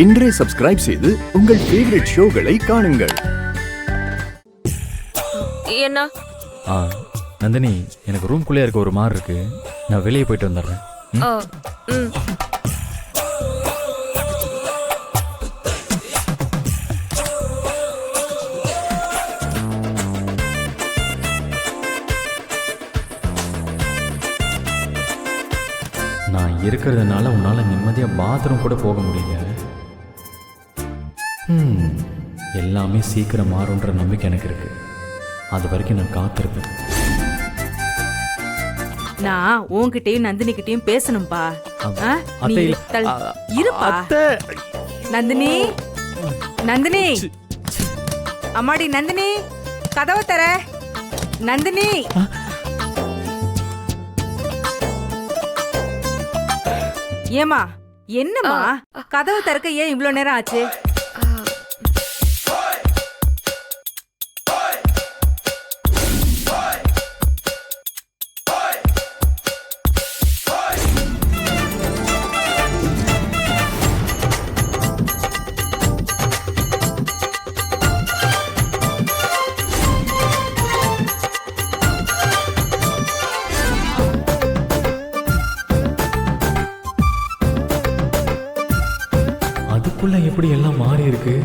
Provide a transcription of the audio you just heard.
இன்றே சப்ஸ்கிரைப் செய்து உங்கள் ஃபேவரட் ஷோகளை காணுங்கள். என்ன நந்தினி, எனக்கு ரூம்குள்ளே இருக்க ஒரு மாதிரி இருக்கு. நான் வெளியே போயிட்டு வந்துடுறேன். நான் இருக்கிறதுனால உன்னால் நிம்மதியாக பாத்ரூம் கூட போக முடியல. எல்லாமே சீக்கிரம் மாறுன்ற நம்பிக்கை எனக்கு இருக்கு. அது வரைக்கும் நான் காத்திருப்பேன். நான் உன்கிட்டயும் நந்தினி கிட்டயும் பேசணும்பா. இருப்பா நந்தினி. நந்தினி, அம்மாடி நந்தினி, கதவை தர. நந்தினி, ஏமா என்னம்மா கதவு திறக்க ஏன் இவ்வளவு நேரம் ஆச்சு? அதுக்குள்ள எப்படி எல்லாம் மாறி இருக்கு.